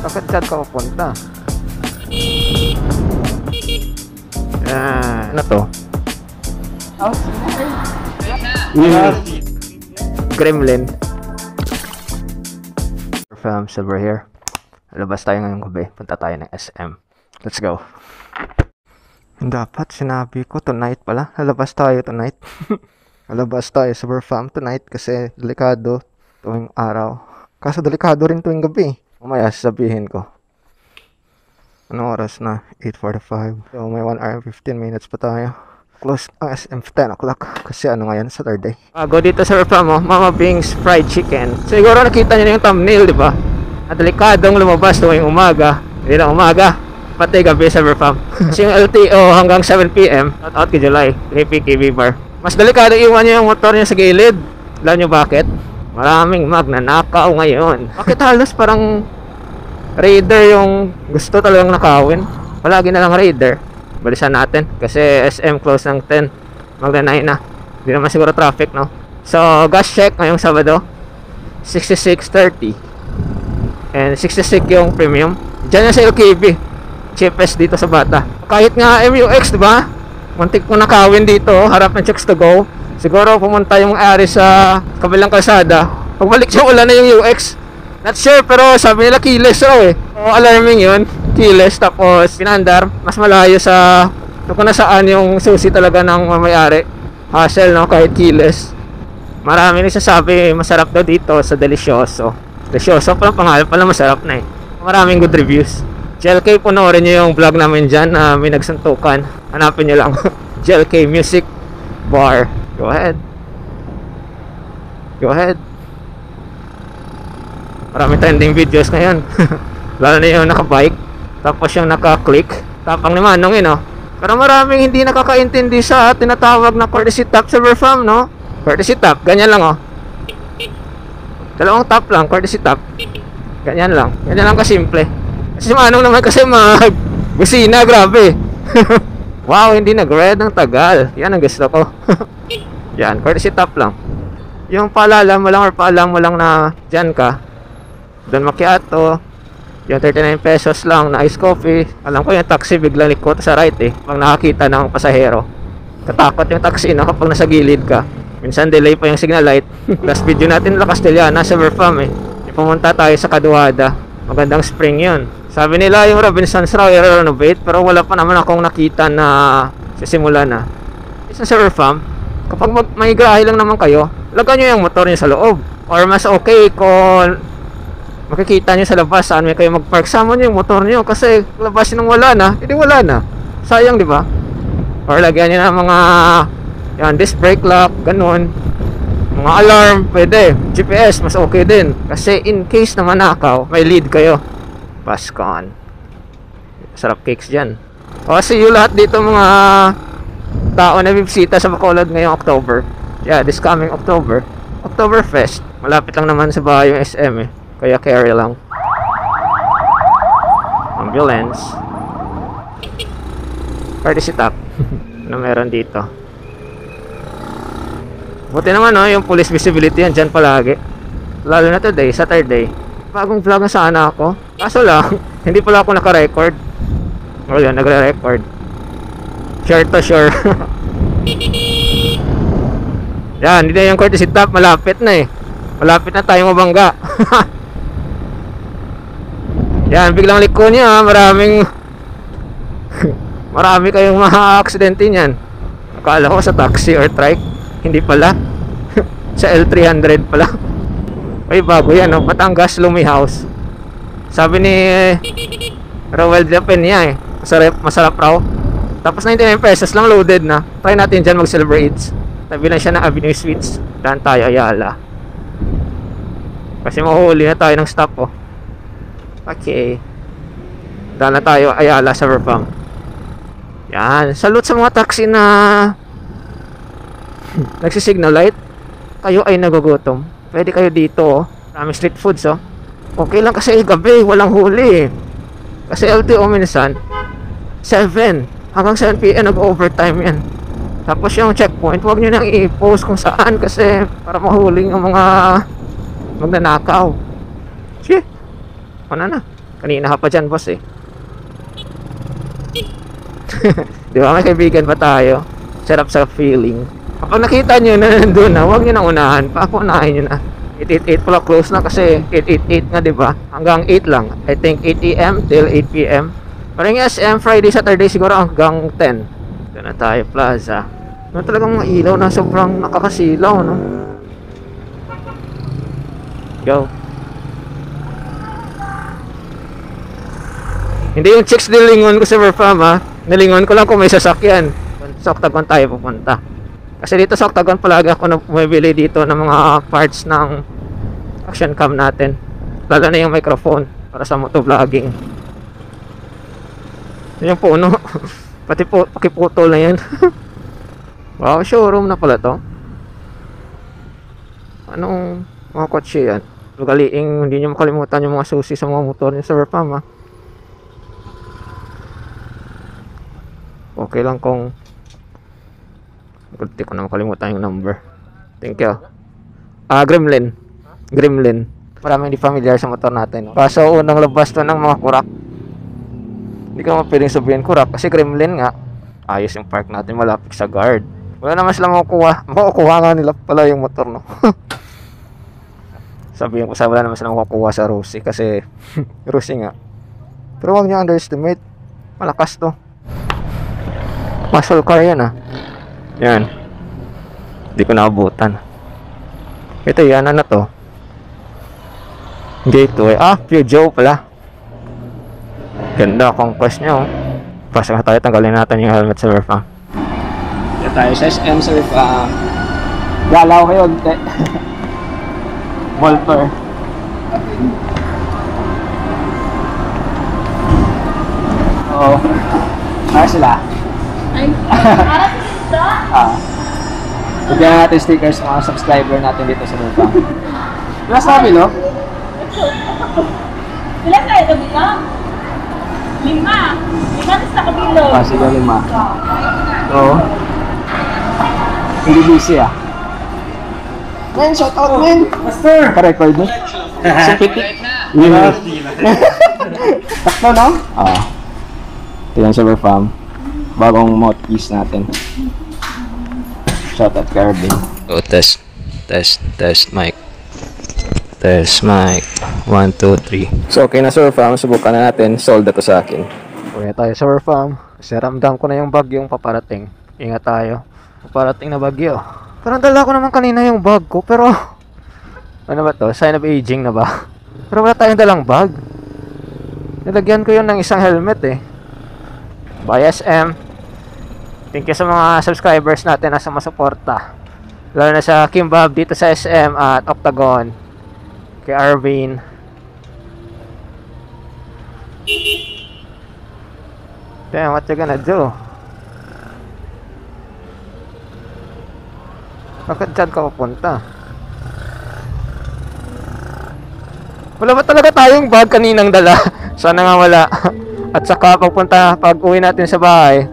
Bakit dyan ka pupunta? Ano to? Gremlin. From Silver here. Labas tayo ngayong gabi. Punta tayo ng SM. Let's go. Dapat sinabi ko tonight pala. Lalabas tayo tonight. Lalabas tayo sa farm tonight kasi delikado tuwing araw. Kaso delikado rin tuwing gabi. Mamaya sasabihin ko. Anong oras na? 8:45. So may 1 hour and 15 minutes pa tayo. Close ang SM 10 o'clock. Kasi ano ngayon? Saturday. Go dito sa farm mo. Mama Bing's Fried Chicken. Siguro nakita niyo na yung thumbnail, di ba? At delikadong lumabas tuwing umaga. Hindi na umaga. Pati gabi sa farm. Kasi yung LTO hanggang 7 PM. Out kay July. KPKB bar. Mas delikado iwan niyo yung motor niya sa gilid. Alam niyo bakit? Maraming magnanakaw ngayon. Bakit halos parang Raider yung gusto talagang nakawin? Palagi na lang Raider. Balisan natin. Kasi SM close ng 10. Magna 9 na. Hindi naman siguro traffic, no? So, gas check ngayong Sabado. 66.30. And 66 yung premium. Diyan na sa LKB. Cheapest dito sa Bata. Kahit nga MUX, diba? Muntik ko nakawin dito. Harap ng Chicks to Go. Siguro pumunta yung ari sa kabilang kalsada. Pagbalik siya, wala na yung UX. Not sure, pero sabi nila keyless raw eh. So, alarming yun. Keyless, tapos pinandar. Mas malayo sa kung nasaan yung susi talaga ng may-ari. Hassle, no? Kahit keyless. Marami nagsasabi masarap daw dito sa Delicioso. Delicioso pa lang pangalan pala, masarap na eh. Maraming good reviews. JLK, punoorin nyo yung vlog namin dyan na may nagsantukan. Hanapin nyo lang. JLK Music Bar. Go ahead. Go ahead. Maraming trending videos ngayon. Lalo na yung nakabike. Tapos yung naka-click. Tapang ni Manong yun, no? Pero maraming hindi nakakaintindi sa tinatawag na courtesy tap sa farm, no? Courtesy tap, ganyan lang, oh. Dalawang tap lang, courtesy tap. Ganyan lang. Ganyan lang kasimple. Kasi si Manong naman kasi busina, grabe. Wow, hindi nag-red ng tagal. Yan ang gusto ko. Yan, courtesy tap lang. Yung paalala mo lang or paalam mo lang na dyan ka. Don Macchiato. Yung 39 pesos lang na iced coffee. Alam ko yung taxi biglang likot sa right eh. Pag nakakita ng pasahero. Katakot yung taxi, no? Kapag nasa gilid ka. Minsan delay pa yung signal light. Last video natin La Castellana sa farm eh. Pumunta tayo sa Kaduada. Magandang spring yun. Sabi nila yung Robinsons raw i-renovate, pero wala pa naman akong nakita na sisimula na. Isa sa farm, kapag may grahe lang naman kayo, lagyan nyo yung motor nyo sa loob. Or mas okay kung makikita nyo sa labas saan may kayo mag-park. Sama nyo yung motor nyo kasi labas nung wala na, hindi wala na. Sayang, di ba? Or lagyan nyo na mga yan, disc brake lock, ganun. Mga alarm, pwede. GPS, mas okay din. Kasi in case na manakaw, may lead kayo. Pascon. Sarap cakes dyan. O, see you lahat dito mga tao na bibisita sa Bacolod ngayong October. Yeah, this coming October. Oktoberfest. Malapit lang naman sa bahay yung SM eh. Kaya carry lang. Ambulance. Courtesy tap. Ano meron dito? Buti naman, no, yung police visibility yan dyan palagi. Lalo na today, Saturday. Bagong vlog na sana ako. Kaso lang, hindi pala ako naka-record. O yun, nagre-record. Sure to sure. Yan, hindi na yung courtesy tap. Malapit na eh. Malapit na tayo mabangga. Yan, biglang liko niya. Maraming marami kayong ma-aksidente niyan. Akala ko sa taxi or trike. Hindi pala. Sa L300 pala. Ay, bago yan, no? Batangas Lumi House. Sabi ni Rowel Japenia eh, masarap raw. Tapos 99 pesos lang, loaded na. Try natin dyan mag-celebrate. Tabi lang siya ng Avenue Suites. Daan tayo, Ayala. Kasi mahuhuli na tayo ng stop, oh. Okay. Daan na tayo, Ayala sa farm. Yan, salute sa mga taxi na nagsisignal light. Kayo ay nagugutom. Pwede kayo dito, oh. Maraming street foods, oh. Okay lang kasi gabi, walang huli. Kasi LTO minsan 7 hanggang 7 PM nag-overtime yan. Tapos yung checkpoint, huwag nyo nang i-post kung saan kasi para mahuling ang mga magnanakaw. Shit, ano na. Kanina ka pa dyan, boss eh. Di ba, may kaibigan pa tayo. Sarap sa feeling. Kapag nakita nyo na nandun na, huwag nyo nang unahan. Paunahin nyo na. 888 pala, close na kasi 888 nga, diba? Hanggang 8 lang. I think 8 AM till 8 PM. Parang yung SM, Friday, Saturday siguro hanggang 10. Ito na tayo, plaza. Ano talagang mga ilaw na sobrang nakakasilaw, no? Go. Hindi yung chicks nilingon ko sa Verfam, ha? Nilingon ko lang kung may sasakyan. Sa Octagon tayo pupunta. Kasi dito sa Octagon palagi ako na bumibili dito ng mga parts ng action cam natin. Lalo na yung microphone para sa motovlogging. Yung puno. Pati po, pakiputol na yan. Wow, showroom na pala to. Anong mga kotse yan? Lugaliing, hindi nyo makalimutan yung mga susi sa mga motor nyo sa Verfam, ha? Okay lang kung hindi ko na makalimutan yung number. Thank you. Gremlin. Gremlin. Maraming hindi familiar sa motor natin. Kaso unang labas to ng mga kurak. Hindi ko naman pwedeng sabihin kurak kasi Gremlin nga. Ayos yung park natin malapit sa guard. Wala naman sila makukuha. Makukuha nga nila pala yung motor, no? Sabihin ko sa wala naman sila makukuha sa Rosie kasi Rosie nga. Pero huwag nyo underestimate. Malakas to. Muscle car yan, ah. Yan. Hindi ko naabutan. Ito yan, ano to? Gateway. Peugeot pala. Ganda, conquest nyo. Pasok na tayo, tanggalin natin yung helmet sa Verfam. Yan tayo sa SM sa Verfam. Galaw kayo, hindi. Volper. Oo. Ano sila? Ay, harap dito? Bigyan natin stickers sa mga subscriber natin dito sa Verfam. Wala sabi, no? Ilan kayo dito? 5. 5 sa kabilo. Sige, 5. Oo. Hindi busy, ah. Men, shout out, men! Master! Pa-record mo? Sipiti. Takto, no? Ito yan sa Verfam. Bagong mouthpiece natin. Shout out Kirby. Test mic. Test mic. 1, 2, 3. So okay na sa Verfam, subukan na natin. Sold na to sa akin. Uwi tayo sa Verfam. Kasi ramdam ko na yung bagyong paparating. Ingat tayo. Paparating na bagyo. Parang dala ko naman kanina yung bag ko, pero ano ba to? Sign of aging na ba? Pero wala tayong dalang bag. Nilagyan ko yun ng isang helmet eh. By SM. Thank you sa mga subscribers natin na sumasuporta. Lalo na sa Kimbab dito sa SM at Octagon. Kay Arvin. Damn, what you gonna do? Bakit dyan ka pupunta? Wala ba talaga tayong bag kaninang dala? Sana nga wala. At saka pag uwi natin sa bahay,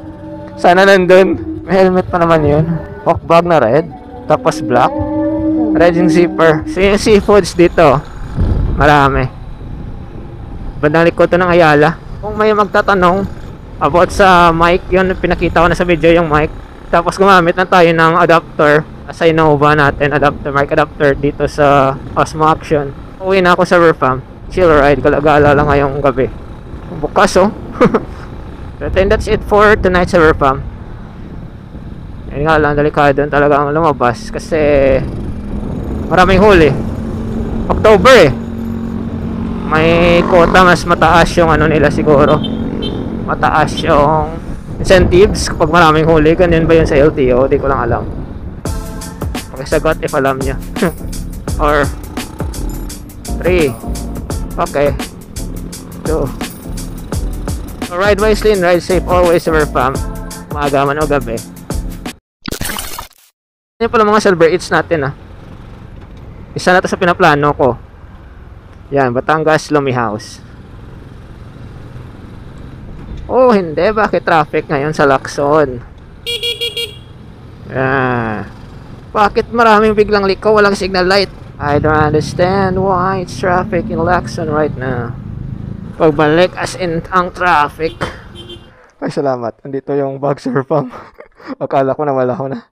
sana nandun. May helmet pa naman yun. Hawk bag na red. Tapos black. Red yung zipper. So yung seafoods dito, marami. Bandang likod to ng Ayala. Kung may magtatanong about sa mic, yun pinakita ko na sa video yung mic. Tapos gumamit na tayo ng adapter sa Innova natin, mic adapter dito sa Osmo Action. Uwi na ako sa Verfam. Chill ride, galagala lang ngayong gabi. Bukas, oh. So then that's it for tonight sa Verfam. Yun nga lang, delikado talaga ang lumabas kasi maraming huli. October eh. May quota, mas mataas yung ano nila siguro. Mataas yung incentives kapag maraming huli. Ganyan ba yun sa LTO? Di ko lang alam. Pakisagot if alam nyo. Or 3. Okay. 2. So ride wisely and ride safe always sa Verfam. Maaga man o gabi. Yan pala mga silver eats natin ah. Isa na to sa pinaplano ko. Yan, Batangas Lumi House. Oh, hindi. Bakit traffic ngayon sa Lacson? Bakit maraming biglang liko? Walang signal light. I don't understand why it's traffic in Lacson right now. Pagbalik as in ang traffic. Ay, salamat. Andito yung Boxer Farm. Akala ko nawala ko na.